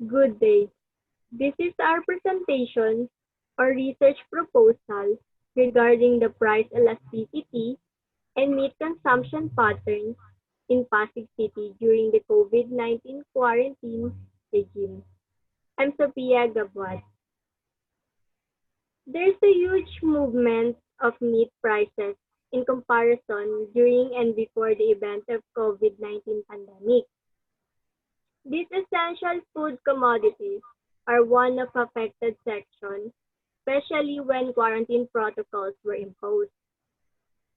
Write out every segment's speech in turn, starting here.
Good day. This is our presentation or research proposal regarding the price elasticity and meat consumption patterns in Pasig City during the COVID-19 quarantine regime. I'm Sophia Gabwat. There's a huge movement of meat prices in comparison during and before the event of COVID-19 pandemic. These essential food commodities are one of affected sections, especially when quarantine protocols were imposed.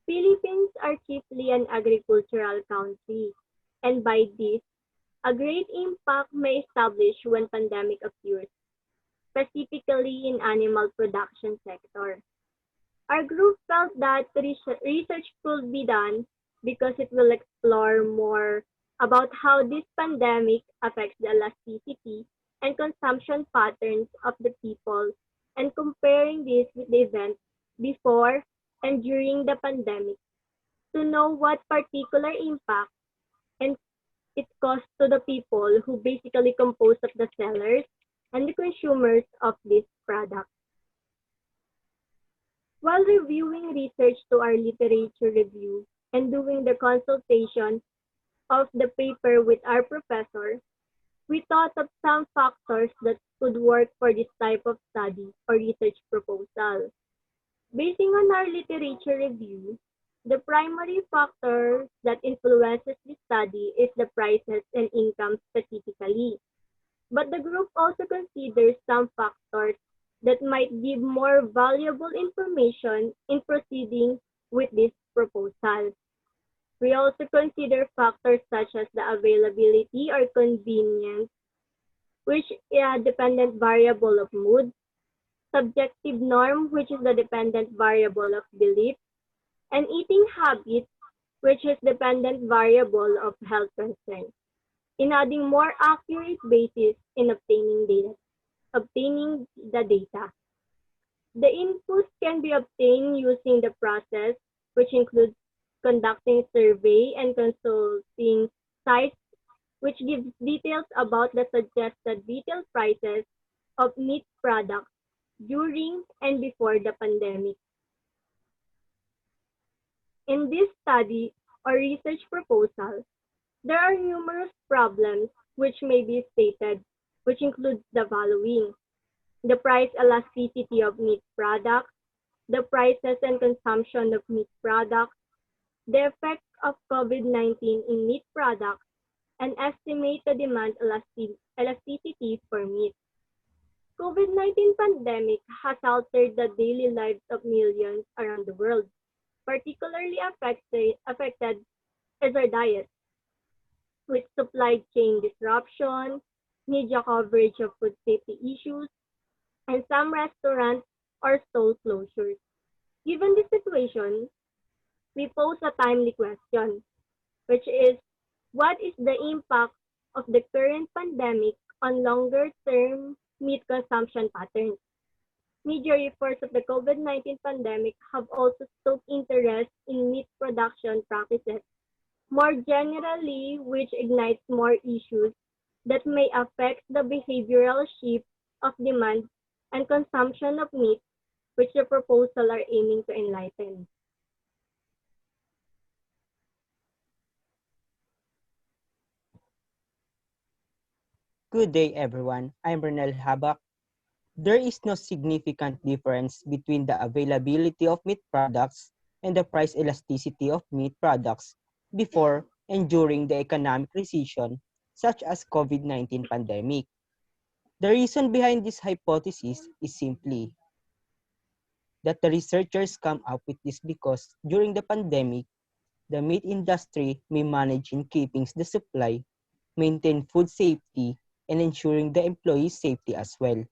Philippines are chiefly an agricultural country, and by this, a great impact may establish when pandemic occurs, specifically in animal production sector. Our group felt that research could be done because it will explore more about how this pandemic affects the elasticity and consumption patterns of the people and comparing this with the events before and during the pandemic to know what particular impact and it caused to the people who basically compose of the sellers and the consumers of this product. While reviewing research to our literature review and doing the consultation of the paper with our professor, we thought of some factors that could work for this type of study or research proposal. Basing on our literature review, the primary factor that influences the study is the prices and income specifically. But the group also considers some factors that might give more valuable information in proceeding with this proposal. We also consider factors such as the availability or convenience, which is a dependent variable of mood, subjective norm, which is the dependent variable of belief, and eating habits, which is dependent variable of health concerns, in adding more accurate basis in obtaining the data. The inputs can be obtained using the process, which includes conducting survey and consulting sites, which gives details about the suggested retail prices of meat products during and before the pandemic. In this study or research proposal, there are numerous problems which may be stated, which includes the following: the price elasticity of meat products, the prices and consumption of meat products, the effect of COVID-19 in meat products, and estimate the demand elasticity for meat. COVID-19 pandemic has altered the daily lives of millions around the world. Particularly affected is our diet, with supply chain disruption, media coverage of food safety issues, and some restaurant or stall closures. Given this situation, we pose a timely question, which is what is the impact of the current pandemic on longer term meat consumption patterns? Media reports of the COVID-19 pandemic have also stoked interest in meat production practices more generally, which ignites more issues that may affect the behavioral shift of demand and consumption of meat, which the proposal are aiming to enlighten. Good day, everyone. I'm Renel Habak. There is no significant difference between the availability of meat products and the price elasticity of meat products before and during the economic recession, such as COVID-19 pandemic. The reason behind this hypothesis is simply that the researchers come up with this because during the pandemic, the meat industry may manage in keeping the supply, maintain food safety, and ensuring the employees' safety as well.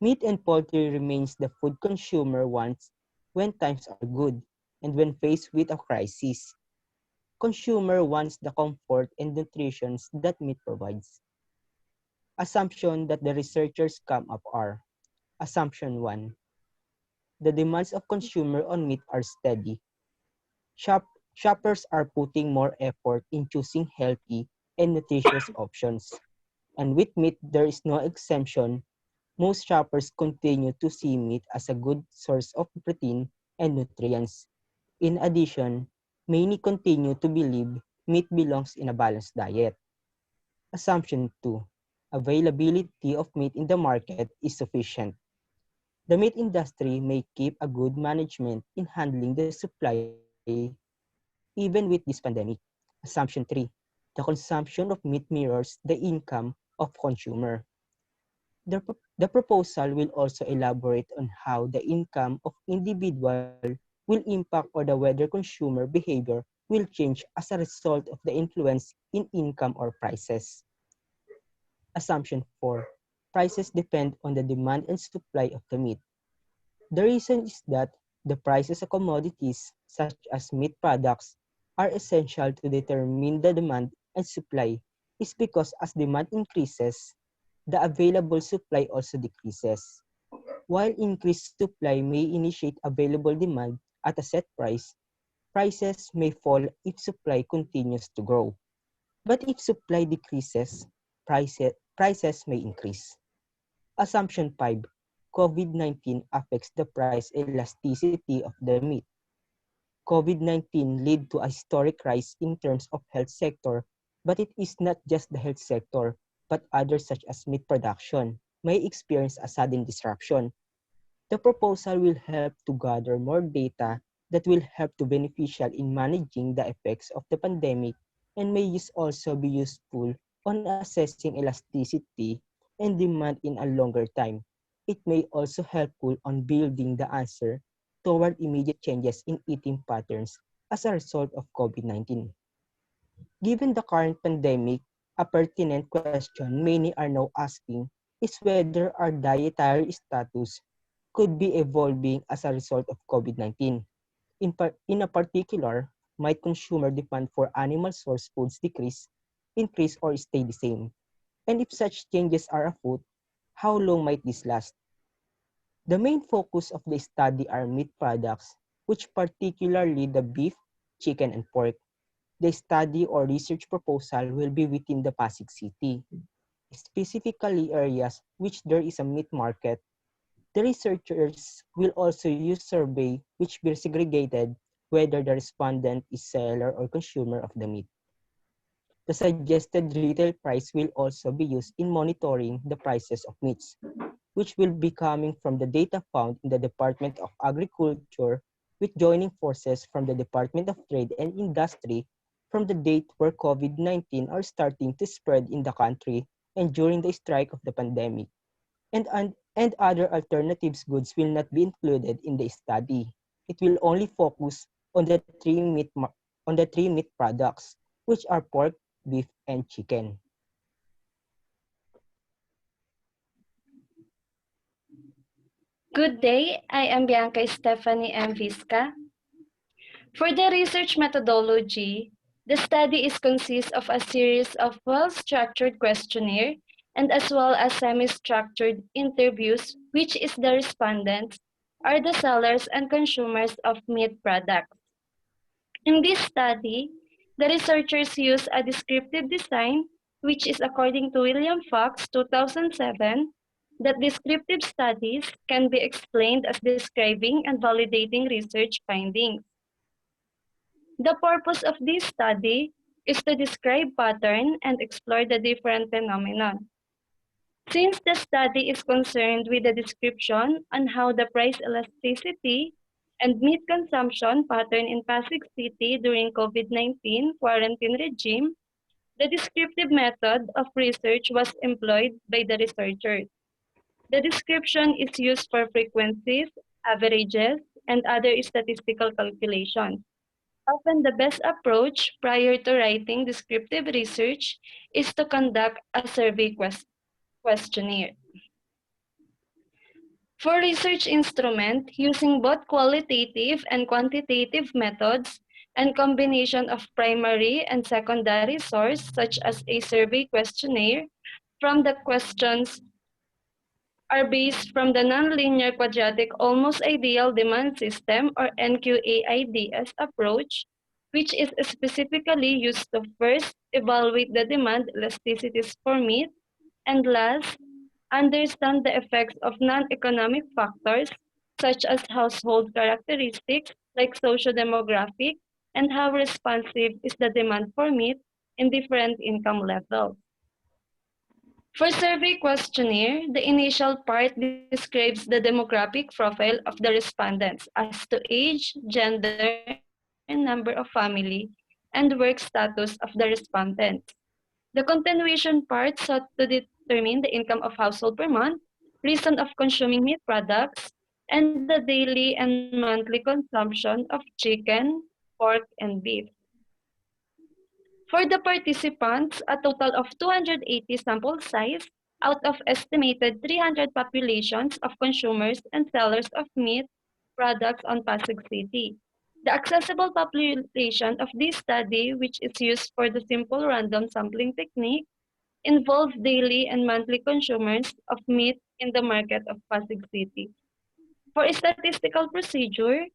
Meat and poultry remains the food consumer wants when times are good and when faced with a crisis. Consumer wants the comfort and nutrition that meat provides. Assumption that the researchers come up are: Assumption 1. The demands of consumer on meat are steady. Shoppers are putting more effort in choosing healthy and nutritious options. And with meat, there is no exemption. Most shoppers continue to see meat as a good source of protein and nutrients. In addition, many continue to believe meat belongs in a balanced diet. Assumption 2. Availability of meat in the market is sufficient. The meat industry may keep a good management in handling the supply even with this pandemic. Assumption 3. The consumption of meat mirrors the income of consumer. The proposal will also elaborate on how the income of individual will impact or the whether consumer behavior will change as a result of the influence in income or prices. Assumption 4. Prices depend on the demand and supply of the meat. The reason is that the prices of commodities, such as meat products, are essential to determine the demand and supply is because as demand increases, the available supply also decreases. While increased supply may initiate available demand at a set price, prices may fall if supply continues to grow. But if supply decreases, prices may increase. Assumption 5. COVID-19 affects the price elasticity of the meat. COVID-19 led to a historic rise in terms of health sector, but it is not just the health sector, but others such as meat production may experience a sudden disruption. The proposal will help to gather more data that will help to beneficial in managing the effects of the pandemic and may also be useful on assessing elasticity and demand in a longer time. It may also helpful on building the answer toward immediate changes in eating patterns as a result of COVID-19. Given the current pandemic, a pertinent question many are now asking is whether our dietary status could be evolving as a result of COVID-19. In a particular, might consumer demand for animal source foods decrease, increase, or stay the same? And if such changes are afoot, how long might this last? The main focus of the study are meat products, which particularly the beef, chicken, and pork. The study or research proposal will be within the Pasig City, specifically areas which there is a meat market. The researchers will also use survey which will segregated whether the respondent is seller or consumer of the meat. The suggested retail price will also be used in monitoring the prices of meats, which will be coming from the data found in the Department of Agriculture with joining forces from the Department of Trade and Industry from the date where COVID-19 are starting to spread in the country and during the strike of the pandemic. And other alternatives goods will not be included in the study. It will only focus on the three meat products, which are pork, beef, and chicken. Good day, I am Bianca Stephanie M. Visca. For the research methodology, the study is consists of a series of well-structured questionnaire and as well as semi-structured interviews, which is the respondents are the sellers and consumers of meat products. In this study, the researchers use a descriptive design, which is according to William Fox 2007, that descriptive studies can be explained as describing and validating research findings. The purpose of this study is to describe pattern and explore the different phenomenon. Since the study is concerned with the description on how the price elasticity and meat consumption pattern in Pasig City during COVID-19 quarantine regime, the descriptive method of research was employed by the researchers. The description is used for frequencies, averages, and other statistical calculations. Often the best approach prior to writing descriptive research is to conduct a survey questionnaire. For research instrument, using both qualitative and quantitative methods and combination of primary and secondary source such as a survey questionnaire from the questions are based from the nonlinear quadratic almost ideal demand system or NQAIDS approach, which is specifically used to first evaluate the demand elasticities for meat And last, understand the effects of non-economic factors such as household characteristics like socio-demographic and how responsive is the demand for meat in different income levels. For survey questionnaire, the initial part describes the demographic profile of the respondents as to age, gender, number of family, and work status of the respondents. The continuation part sought to determine the income of household per month, reason of consuming meat products, and the daily and monthly consumption of chicken, pork, and beef. For the participants, a total of 280 sample size out of estimated 300 populations of consumers and sellers of meat products on Pasig City. The accessible population of this study, which is used for the simple random sampling technique, involves daily and monthly consumers of meat in the market of Pasig City. For a statistical procedure,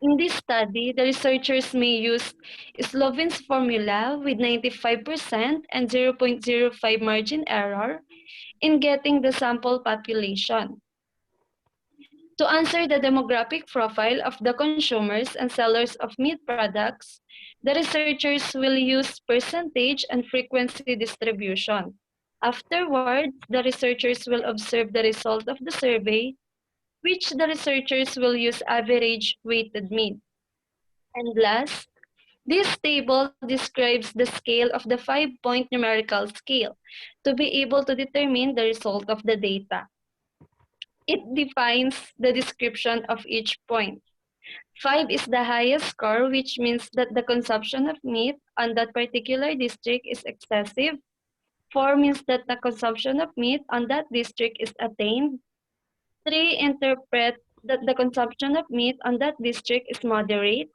in this study, the researchers may use Slovin's formula with 95% and 0.05 margin error in getting the sample population. To answer the demographic profile of the consumers and sellers of meat products, the researchers will use percentage and frequency distribution. Afterwards, the researchers will observe the result of the survey, which the researchers will use average weighted mean. And last, this table describes the scale of the 5-point numerical scale to be able to determine the result of the data. It defines the description of each point. 5 is the highest score, which means that the consumption of meat on that particular district is excessive. 4 means that the consumption of meat on that district is attained. 3 interpret that the consumption of meat on that district is moderate.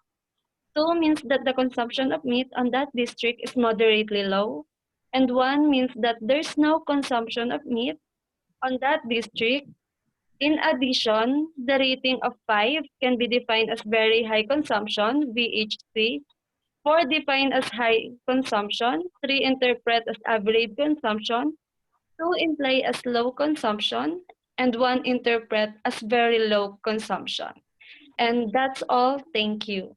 2 means that the consumption of meat on that district is moderately low. And 1 means that there's no consumption of meat on that district. In addition, the rating of 5 can be defined as very high consumption, VHC, 4 defined as high consumption, 3 interpret as average consumption, 2 imply as low consumption, and 1 interpret as very low consumption. And that's all. Thank you.